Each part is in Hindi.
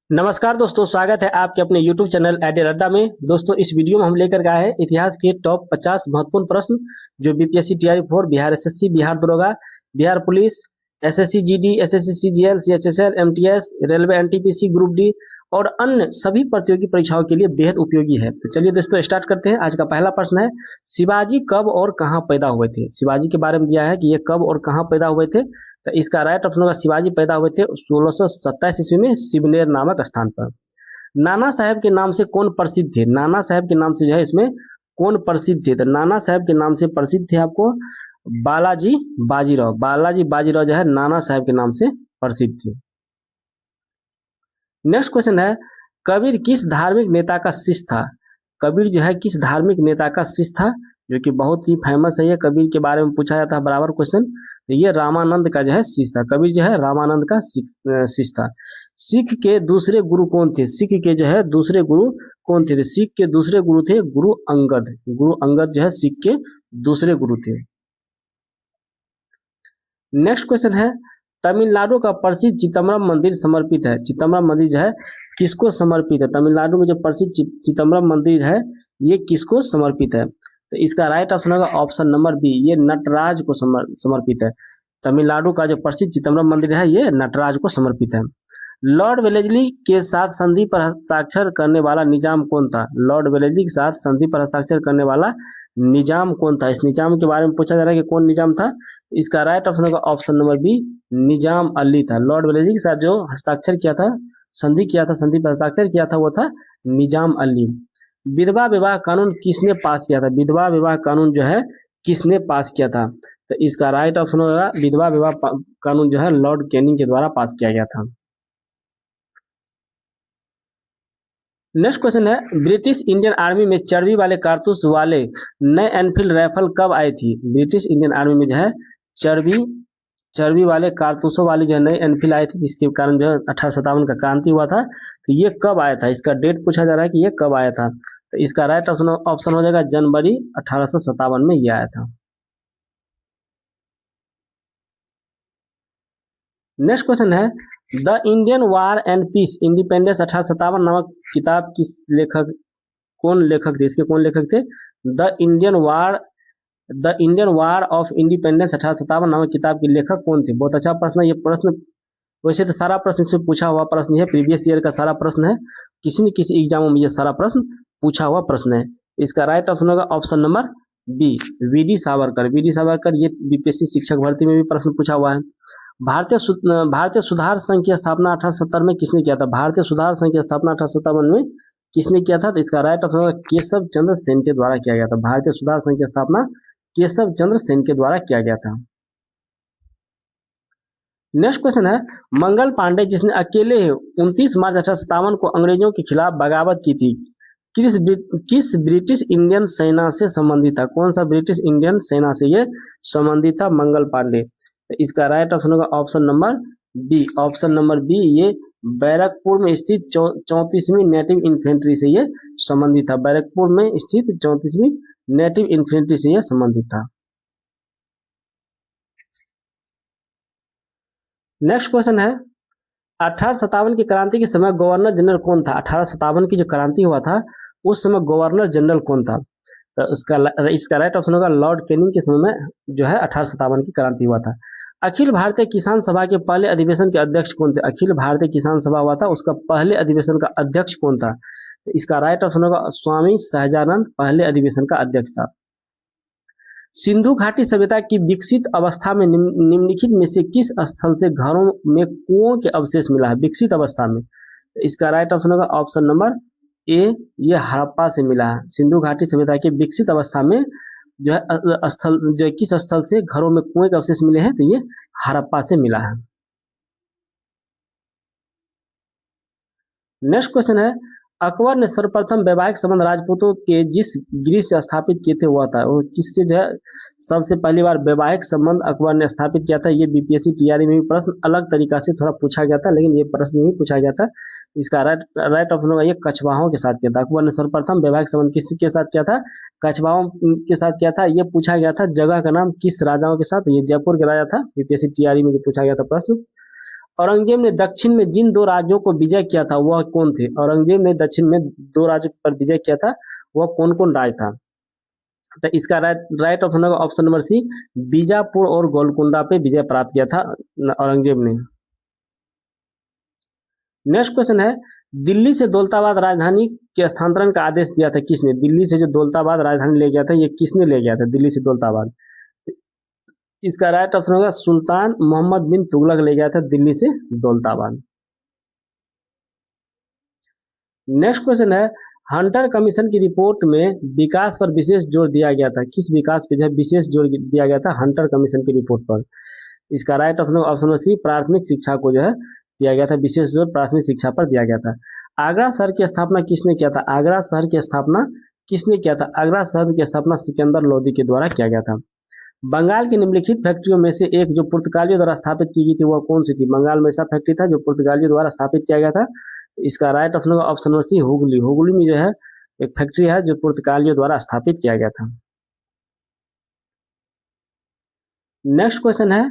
नमस्कार दोस्तों, स्वागत है आपके अपने YouTube चैनल एडे अड्डा में। दोस्तों, इस वीडियो में हम लेकर के आए हैं इतिहास के टॉप 50 महत्वपूर्ण प्रश्न जो BPSC TRE 4, Bihar SSC, Bihar दरोगा, Bihar police, SSC GD, SSC CGL, CHSL, MTS, railway NTPC, group D और अन्य सभी प्रतियोगी परीक्षाओं के लिए बेहद उपयोगी है। तो चलिए दोस्तों स्टार्ट करते हैं। आज का पहला प्रश्न है, शिवाजी कब और कहाँ पैदा हुए थे। शिवाजी के बारे में दिया है कि ये कब और कहाँ पैदा हुए थे। तो इसका राइट ऑप्शन होगा शिवाजी पैदा हुए थे 1627 ईस्वी में शिवनेर नामक स्थान पर। नाना साहब के नाम से कौन प्रसिद्ध थे। नाना साहब के नाम से जो है इसमें कौन प्रसिद्ध थे। तो नाना साहब के नाम से प्रसिद्ध थे आपको बालाजी बाजीराव। बालाजी बाजीराव जो है नाना साहब के नाम से प्रसिद्ध थे। नेक्स्ट क्वेश्चन है, कबीर किस धार्मिक नेता का शिष्य था। कबीर जो है किस धार्मिक नेता का शिष्य था, जो कि बहुत ही फेमस है। ये कबीर के बारे में पूछा जाता है बराबर क्वेश्चन। तो ये रामानंद का जो है शिष्य था। कबीर जो है रामानंद का शिष्य था। सिख के दूसरे गुरु कौन थे। सिख के जो है दूसरे गुरु कौन थे। सिख के दूसरे गुरु थे गुरु अंगद। गुरु अंगद जो है सिख के दूसरे गुरु थे। नेक्स्ट क्वेश्चन है, तमिलनाडु का प्रसिद्ध चिदम्बरम मंदिर समर्पित है। चिदम्बरम मंदिर जो है किसको समर्पित है। तमिलनाडु में जो प्रसिद्ध चिदम्बरम मंदिर है ये किसको समर्पित है। तो इसका राइट ऑप्शन होगा ऑप्शन नंबर बी, ये नटराज को समर्पित है। तमिलनाडु का जो प्रसिद्ध चिदम्बरम मंदिर है ये नटराज को समर्पित है। लॉर्ड वेलेस्ली के साथ संधि पर हस्ताक्षर करने वाला निजाम कौन था। लॉर्ड वेलेस्ली के साथ संधि पर हस्ताक्षर करने वाला निजाम कौन था। इस निजाम के बारे में पूछा जा रहा है कि कौन निजाम था। इसका राइट ऑप्शन होगा option number B, Nizam Ali था। लॉर्ड वेलेस्ली के साथ जो हस्ताक्षर किया था, संधि किया था, संधि पर हस्ताक्षर किया था वो था निजाम अली। विधवा विवाह कानून किसने पास किया था। विधवा विवाह कानून जो है किसने पास किया था। तो इसका राइट ऑप्शन होगा विधवा विवाह कानून जो है लॉर्ड कैनिंग के द्वारा पास किया गया था। नेक्स्ट क्वेश्चन है, ब्रिटिश इंडियन आर्मी में चर्बी वाले कारतूस वाले नए एनफील्ड राइफल कब आई थी। ब्रिटिश इंडियन आर्मी में जो है चर्बी वाले कारतूसों वाली जो है नई एनफील्ड आई थी, जिसके कारण जो है 1857 का क्रांति हुआ था। तो ये कब आया था, इसका डेट पूछा जा रहा है कि ये कब आया था। तो इसका राइट ऑप्शन हो जाएगा जनवरी 1857 में ये आया था। नेक्स्ट क्वेश्चन है, the Indian war and peace independence 1857 नामक किताब किस लेखक कौन लेखक थे। इसके कौन लेखक थे। The Indian war of independence 1857 नामक किताब के लेखक कौन थे। बहुत अच्छा प्रश्न है ये प्रश्न। वैसे तो सारा प्रश्न इससे पूछा हुआ प्रश्न है, प्रीवियस ईयर का सारा प्रश्न है, किसी न किसी एग्जामों में ये सारा प्रश्न पूछा हुआ प्रश्न है। इसका राइट ऑप्शन होगा option number B, V D. Savarkar. V D. Savarkar ये बीपीएससी शिक्षक भर्ती में भी प्रश्न पूछा हुआ है। भारतीय सुधार संघ की स्थापना 1870 में किसने किया था। भारतीय सुधार संघ की स्थापना 1857 में किसने किया था। तो इसका राइट ऑप्शन होगा केशव चंद्र सेन के द्वारा किया गया था। भारतीय सुधार संघ की स्थापना केशव चंद्र सेन के द्वारा किया गया था। नेक्स्ट क्वेश्चन है, मंगल पांडे जिसने अकेले 29 मार्च 1857 को अंग्रेजों के खिलाफ बगावत की थी, किस ब्रिटिश इंडियन सेना से संबंधित था। कौन सा ब्रिटिश इंडियन सेना से ये संबंधित था मंगल पांडे। तो इसका राइट ऑप्शन होगा option number B. Option number B, ये बैरकपुर में स्थित 34वीं नेटिव इन्फेंट्री से ये संबंधित था। बैरकपुर में स्थित 34वीं नेटिव इन्फेंट्री से ये संबंधित था। नेक्स्ट क्वेश्चन है, 1857 की क्रांति के समय गवर्नर जनरल कौन था। 1857 की जो क्रांति हुआ था उस समय गवर्नर जनरल कौन था। तो इसका राइट ऑप्शन होगा लॉर्ड कैनिंग के समय में जो है 1857 की क्रांति हुआ था। अखिल भारतीय किसान सभा के पहले अधिवेशन के अध्यक्ष कौन थे। अखिल भारतीय किसान सभा हुआ था, उसका पहले अधिवेशन का अध्यक्ष कौन था। तो इसका राइट ऑप्शन होगा स्वामी सहजानंद पहले अधिवेशन का अध्यक्ष था। सिंधु घाटी सभ्यता की विकसित अवस्था में निम्नलिखित में से किस स्थल से घरों में कुओं के अवशेष मिला है। विकसित अवस्था में, तो इसका राइट ऑप्शन होगा ऑप्शन नंबर ए, ये हड़प्पा से मिला है। सिंधु घाटी सभ्यता की विकसित अवस्था में जो है स्थल जो किस स्थल से घरों में कुएं के अवशेष मिले हैं, तो ये हड़प्पा से मिला है। नेक्स्ट क्वेश्चन है, अकबर ने सर्वप्रथम वैवाहिक संबंध राजपूतों के जिस गृह से स्थापित किए थे वो था, वो किससे जो है सबसे पहली बार वैवाहिक संबंध अकबर ने स्थापित किया था। ये बीपीएससी टीआरई में भी प्रश्न अलग तरीका से थोड़ा पूछा गया था, लेकिन ये प्रश्न नहीं पूछा गया था। इसका राइट ऑप्शन होगा ये कछवाहों के साथ किया था। अकबर ने सर्वप्रथम वैवाहिक संबंध किसके साथ किया था, कछवाहों के साथ किया था। ये पूछा गया था जगह का नाम किस राजाओं के साथ, ये जयपुर के राजा था। बीपीएससी टीआरई में जो पूछा गया था प्रश्न। औरंगजेब ने दक्षिण में जिन दो राज्यों को विजय किया था वह कौन थे? औरंगजेब ने दक्षिण में दो राज्यों पर विजय किया था, वह कौन कौन राज था? तो इसका राइट ऑप्शन होगा ऑप्शन नंबर सी, बीजापुर और गोलकुंडा पे विजय प्राप्त किया था औरंगजेब ने। नेक्स्ट क्वेश्चन है, दिल्ली से दौलताबाद राजधानी के स्थानांतरण का आदेश दिया था किसने? दिल्ली से जो दौलताबाद राजधानी ले गया था, ये किसने ले गया था दिल्ली से दौलताबाद? इसका राइट ऑप्शन होगा सुल्तान मोहम्मद बिन तुगलक ले गया था दिल्ली से दौलताबाद। नेक्स्ट क्वेश्चन है, हंटर कमीशन की रिपोर्ट में विकास पर विशेष जोर दिया गया था, किस विकास पे जो है विशेष जोर दिया गया था हंटर कमीशन की रिपोर्ट पर? इसका राइट ऑप्शन ऑप्शन सी, प्राथमिक शिक्षा को जो है दिया गया था, विशेष जोर प्राथमिक शिक्षा पर दिया गया था। आगरा शहर की स्थापना किसने किया था? आगरा शहर की स्थापना किसने किया था? आगरा शहर की स्थापना सिकंदर लोदी के द्वारा किया गया था। बंगाल की निम्नलिखित फैक्ट्रियों में से एक जो पुर्तगालियों द्वारा स्थापित की गई थी वह कौन सी थी? बंगाल में ऐसा फैक्ट्री था जो पुर्तगालियों द्वारा स्थापित किया गया था, तो इसका राइट ऑप्शन होगा option number C, Hooghly. Hooghly में जो है एक फैक्ट्री है जो पुर्तगालियों द्वारा स्थापित किया गया था। नेक्स्ट क्वेश्चन है,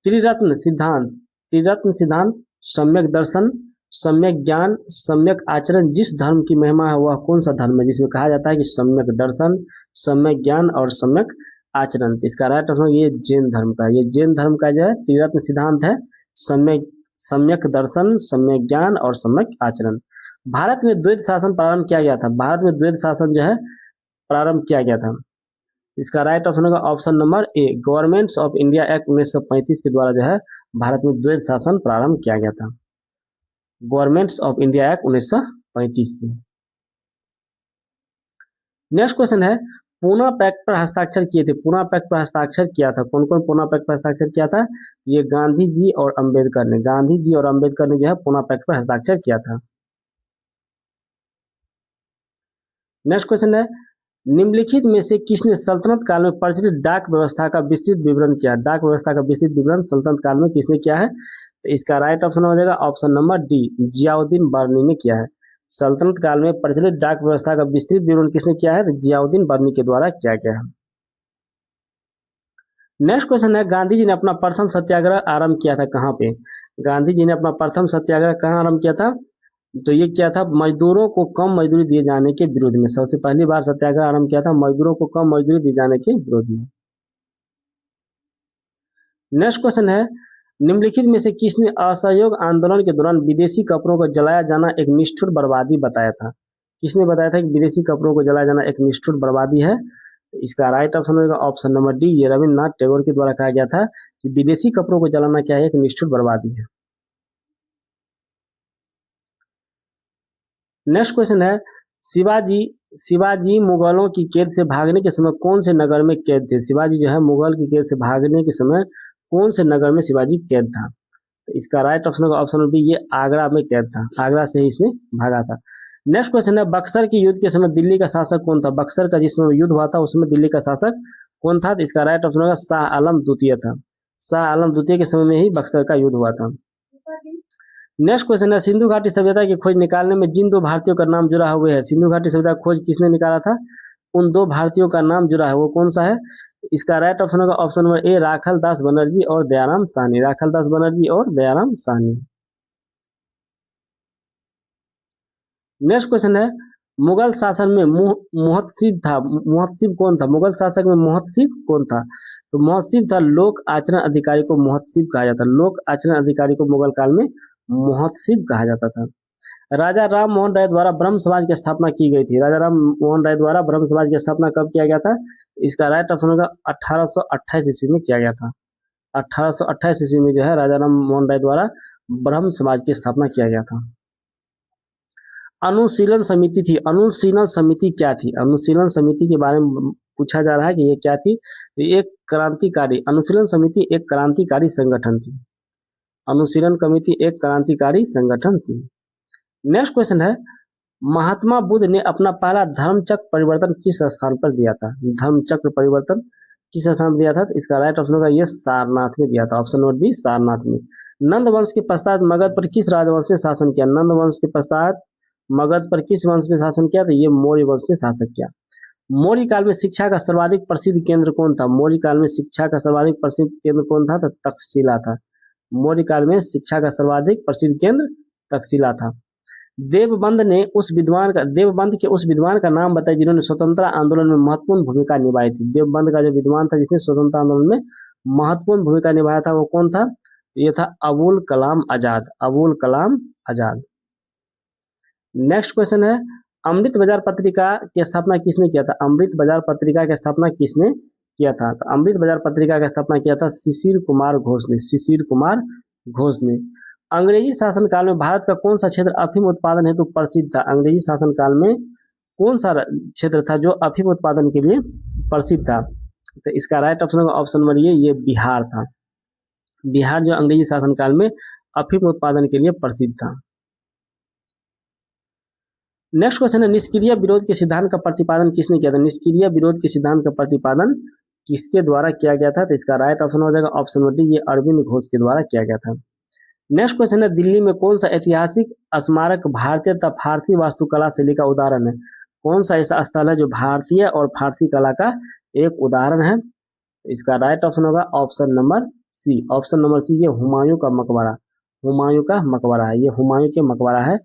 त्रिरत्न सिद्धांत। त्रिरत्न सिद्धांत सम्यक दर्शन, सम्यक ज्ञान, सम्यक आचरण, जिस धर्म की महिमा है वह कौन सा धर्म है जिसमें कहा जाता है कि सम्यक दर्शन, सम्यक ज्ञान और सम्यक आचरण? इसका राइट ऑप्शन ये जैन धर्म का, ये जैन धर्म का जो है त्रिरत्न सिद्धांत है, सम्यक सम्यक दर्शन, सम्यक ज्ञान और सम्यक आचरण। भारत में द्वैत शासन प्रारंभ किया गया था, भारत में द्वैत शासन जो है प्रारंभ किया गया था, इसका राइट ऑप्शन होगा option number A, governments of India act 1935 के द्वारा जो है भारत में द्वैत शासन प्रारंभ किया गया था, गवर्नमेंट्स ऑफ इंडिया एक्ट 1935 से। नेक्स्ट क्वेश्चन है, पूना पैक्ट पर हस्ताक्षर किए थे, पूना पैक्ट पर हस्ताक्षर किया था, कौन कौन पूना पैक्ट पर हस्ताक्षर किया था? ये गांधी जी और अंबेडकर ने, गांधी जी और अंबेडकर ने जो है पूना पैक्ट पर हस्ताक्षर किया था। नेक्स्ट क्वेश्चन है, निम्नलिखित में से किसने सल्तनत काल में प्रचलित डाक व्यवस्था का विस्तृत विवरण किया? डाक व्यवस्था का विस्तृत विवरण सल्तनत काल में किसने किया है? तो इसका राइट ऑप्शन हो जाएगा ऑप्शन नंबर डी, जियाउद्दीन बर्नी ने किया है। सल्तनत काल में प्रचलित डाक व्यवस्था का विस्तृत विवरण किसने किया है? तो जियाउद्दीन बर्नी के द्वारा किया गया है। नेक्स्ट क्वेश्चन है, गांधी जी ने अपना प्रथम सत्याग्रह आरंभ किया था कहाँ पे? गांधी जी ने अपना प्रथम सत्याग्रह कहाँ आरंभ किया था? तो ये क्या था, मजदूरों को कम मजदूरी दिए जाने के विरोध में, सबसे पहली बार सत्याग्रह आरंभ किया था मजदूरों को कम मजदूरी दिए जाने के विरोध में। नेक्स्ट क्वेश्चन है, निम्नलिखित में से किसने असहयोग आंदोलन के दौरान विदेशी कपड़ों को जलाया जाना एक निष्ठुर बर्बादी बताया था? किसने बताया था कि विदेशी कपड़ों को जलाया जाना एक निष्ठुर बर्बादी है? तो इसका राइट ऑप्शन होगा ऑप्शन नंबर डी, ये रविन्द्रनाथ टैगोर के द्वारा कहा गया था कि विदेशी कपड़ों को जलाना क्या है, एक निष्ठुर बर्बादी है। नेक्स्ट क्वेश्चन है, शिवाजी शिवाजी मुगलों की कैद से भागने के समय कौन से नगर में कैद थे? शिवाजी जो है मुगल की कैद से भागने के समय कौन से नगर में शिवाजी कैद था? तो इसका राइट ऑप्शन होगा ऑप्शन बी, ये आगरा में कैद था, आगरा से ही इसने भागा था। नेक्स्ट क्वेश्चन है, बक्सर के युद्ध के समय दिल्ली का शासक कौन था? बक्सर का जिस समय युद्ध हुआ था उसमें दिल्ली का शासक कौन था? तो इसका राइट ऑप्शन होगा शाह आलम द्वितीय था, शाह आलम द्वितीय के समय में ही बक्सर का युद्ध हुआ था। नेक्स्ट क्वेश्चन है, सिंधु घाटी सभ्यता की खोज निकालने में जिन दो भारतीयों का नाम जुड़ा हुआ है, सिंधु घाटी सभ्यता खोज किसने निकाला था? उन दो भारतीयों का नाम जुड़ा है, वो कौन सा है? इसका राइट ऑप्शन होगा ऑप्शन नंबर ए, राखल दास बनर्जी और दयाराम साहनी, राखल दास बनर्जी और दयाराम साहनी। नेक्स्ट क्वेश्चन है, मुगल शासन में मुहतसिब था, मुहतसिब कौन था? मुगल शासक में मुहतसिब कौन था? तो मुहतसिब था लोक आचरण अधिकारी को मुहतसिब कहा जाता, लोक आचरण अधिकारी को मुगल काल में मुहतसिब कहा जाता था। राजा राम मोहन राय द्वारा ब्रह्म समाज की स्थापना की गई थी, राजा राम मोहन राय द्वारा ब्रह्म समाज की स्थापना कब किया गया था? इसका राइट ऑप्शन होगा 1828 ईस्वी में किया गया था, 1828 ईस्वी में जो है राजा राम मोहन राय द्वारा ब्रह्म समाज की स्थापना किया गया था। अनुशीलन समिति थी, अनुशीलन समिति क्या थी? अनुशीलन समिति के बारे में पूछा जा रहा है कि ये क्या थी? एक क्रांतिकारी, अनुशीलन समिति एक क्रांतिकारी संगठन थी, अनुशीलन कमेटी एक क्रांतिकारी संगठन थी। नेक्स्ट क्वेश्चन है, महात्मा बुद्ध ने अपना पहला धर्मचक्र परिवर्तन किस स्थान पर दिया था? धर्मचक्र परिवर्तन किस स्थान पर दिया था? तो इसका राइट ऑप्शन होगा ये सारनाथ में दिया था, ऑप्शन नंबर बी सारनाथ में। नंद वंश के पश्चात मगध पर किस राजवंश ने शासन किया? नंद वंश के पश्चात मगध पर किस वंश ने शासन किया? तो ये मौर्य वंश ने शासन किया। मौर्य काल में शिक्षा का सर्वाधिक प्रसिद्ध केंद्र कौन था? मौर्य काल में शिक्षा का सर्वाधिक प्रसिद्ध केंद्र कौन था? तो तक्षशिला था, मौर्य काल में शिक्षा का सर्वाधिक प्रसिद्ध केंद्र तक्षशिला था। देवबंद के उस विद्वान का नाम बताइए जिन्होंने स्वतंत्रता आंदोलन में महत्वपूर्ण भूमिका निभाई थी। देवबंद का जो विद्वान था जिसने स्वतंत्रता आंदोलन में महत्वपूर्ण भूमिका निभाया था वो कौन था? ये था अबुल कलाम आजाद। अबुल कलाम आजाद। नेक्स्ट क्वेश्चन है अमृत बाजार पत्रिका की स्थापना किसने किया था? अमृत बाजार पत्रिका की स्थापना किसने किया था? तो अमृत बाजार पत्रिका की स्थापना किया था शिशिर कुमार घोष ने। शिशिर कुमार घोष ने। अंग्रेजी शासनकाल में भारत का कौन सा क्षेत्र अफीम उत्पादन हेतु प्रसिद्ध था? अंग्रेजी शासनकाल में कौन सा क्षेत्र था जो अफीम उत्पादन के लिए प्रसिद्ध था? तो इसका राइट ऑप्शन होगा ऑप्शन नंबर ये बिहार था। बिहार जो अंग्रेजी शासनकाल में अफीम उत्पादन के लिए प्रसिद्ध था। नेक्स्ट क्वेश्चन है निष्क्रिय विरोध के सिद्धांत का प्रतिपादन किसने किया था? निष्क्रिय विरोध के सिद्धांत का प्रतिपादन किसके द्वारा किया गया था? तो इसका राइट ऑप्शन हो जाएगा ऑप्शन नंबर डी, ये अरविंद घोष के द्वारा किया गया था। नेक्स्ट क्वेश्चन है दिल्ली में कौन सा ऐतिहासिक स्मारक भारतीय तथा फारसी वास्तुकला शैली का उदाहरण है? कौन सा ऐसा स्थल है जो भारतीय और फारसी कला का एक उदाहरण है? इसका राइट ऑप्शन होगा option number C. Option number C, ये हुमायूं का मकबरा। हुमायूं का मकबरा है, ये हुमायूं के मकबरा है।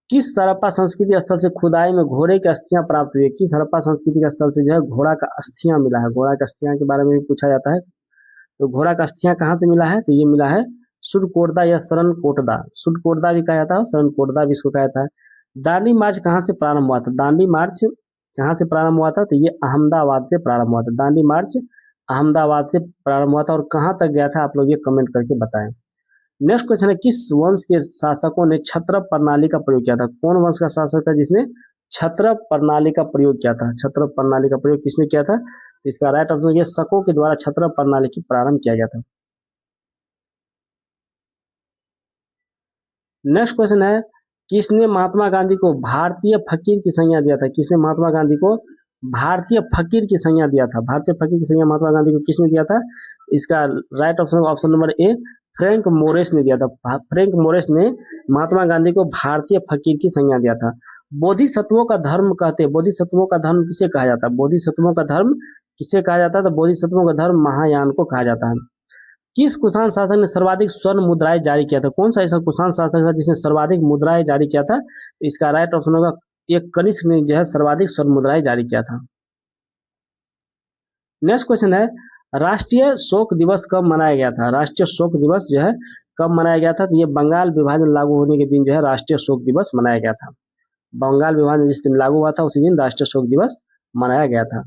किस हड़प्पा संस्कृति स्थल से खुदाई में घोड़े की अस्थियां प्राप्त हुई है? किस हड़प्पा संस्कृति स्थल से जो है घोड़ा का अस्थियां मिला है? घोड़ा का अस्थियां के बारे में भी पूछा जाता है। तो घोड़ा का अस्थियां कहाँ से मिला है? तो ये मिला है सुरकोटदा या शरणकोटदा। सुरकोटदा भी कहा जाता है, शरणकोटदा भी इसको कहा जाता है। दांडी मार्च कहाँ से प्रारंभ हुआ था? दांडी मार्च कहाँ से प्रारंभ हुआ था? तो ये अहमदाबाद से प्रारंभ हुआ था। दांडी मार्च अहमदाबाद से प्रारंभ हुआ था और कहाँ तक गया था आप लोग ये कमेंट करके बताएं। नेक्स्ट क्वेश्चन है किस वंश के शासकों ने छत्रप प्रणाली का प्रयोग किया था? कौन वंश का शासक था जिसने छत्रप प्रणाली का प्रयोग किया था? छत्रप प्रणाली का प्रयोग किसने किया था? इसका राइट ऑप्शन ये शकों के द्वारा छत्रप प्रणाली की प्रारंभ किया गया था। नेक्स्ट क्वेश्चन है किसने महात्मा गांधी को भारतीय फकीर की संज्ञा दिया था? किसने महात्मा गांधी को भारतीय फकीर की संज्ञा दिया था? भारतीय फकीर की संज्ञा महात्मा गांधी को किसने दिया था? इसका right option option number A, Frank मोरेस ने दिया था। फ्रैंक मोरेस ने महात्मा गांधी को भारतीय फकीर की संज्ञा दिया था। बोधिसत्वों का धर्म कहते हैं, बोधिसत्वों का धर्म किसे कहा जाता है? बोधिसत्वों का धर्म किसे कहा जाता है? तो बोधिसत्वों का धर्म महायान को कहा जाता है। किस कुषाण शासक ने सर्वाधिक स्वर्ण मुद्राएं जारी किया था? कौन सा ऐसा कुषाण शासक था जिसने सर्वाधिक मुद्राएं जारी किया था? इसका राइट ऑप्शन होगा एक कनिष्क ने जो है सर्वाधिक स्वर्ण मुद्राएं जारी किया था। नेक्स्ट क्वेश्चन है राष्ट्रीय शोक दिवस कब मनाया गया था? राष्ट्रीय शोक दिवस जो है कब मनाया गया था? तो ये बंगाल विभाजन लागू होने के दिन जो है राष्ट्रीय शोक दिवस मनाया गया था। बंगाल विभाजन जिस दिन लागू हुआ था उसी दिन राष्ट्रीय शोक दिवस मनाया गया था।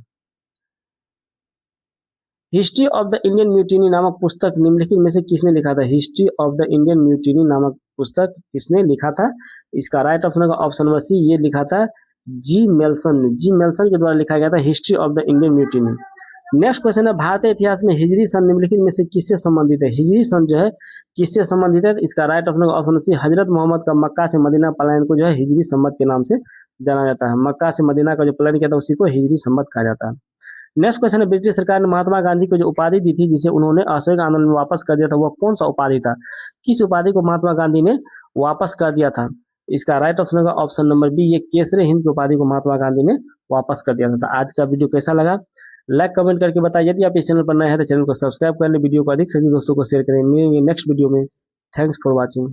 History of the Indian mutiny नामक पुस्तक निम्नलिखित में से किसने लिखा था? History of the Indian mutiny नामक पुस्तक किसने लिखा था? इसका राइट ऑप्शन होगा ऑप्शन नंबर सी, ये लिखा था जी मेल्सन ने। जी मेल्सन के द्वारा लिखा गया था history of the Indian mutiny. Next question है भारतीय इतिहास में हिजरी सन निम्नलिखित में से किससे संबंधित है? हिजरी सन जो है किससे संबंधित है? इसका राइट ऑप्शन होगा ऑप्शन सी, हजरत मोहम्मद का मक्का से मदीना पलायन को जो है हिजरी संवत के नाम से जाना जाता है। मक्का से मदीना का जो पलायन किया था उसी को हिजरी संवत कहा जाता है। नेक्स्ट क्वेश्चन है ब्रिटिश सरकार ने महात्मा गांधी को जो उपाधि दी थी जिसे उन्होंने असहयोग आंदोलन में वापस कर दिया था, वह कौन सा उपाधि था? किस उपाधि को महात्मा गांधी ने वापस कर दिया था? इसका राइट ऑप्शन होगा ऑप्शन नंबर बी, ये केसरी हिंद की उपाधि को महात्मा गांधी ने वापस कर दिया था। तो आज का वीडियो कैसा लगा लाइक कमेंट करके बताइए। यदि आप इस चैनल पर नए हैं तो चैनल को सब्सक्राइब कर लें, वीडियो को अधिक से अधिक दोस्तों को शेयर करें। मिलेंगे नेक्स्ट वीडियो में। Thanks for watching.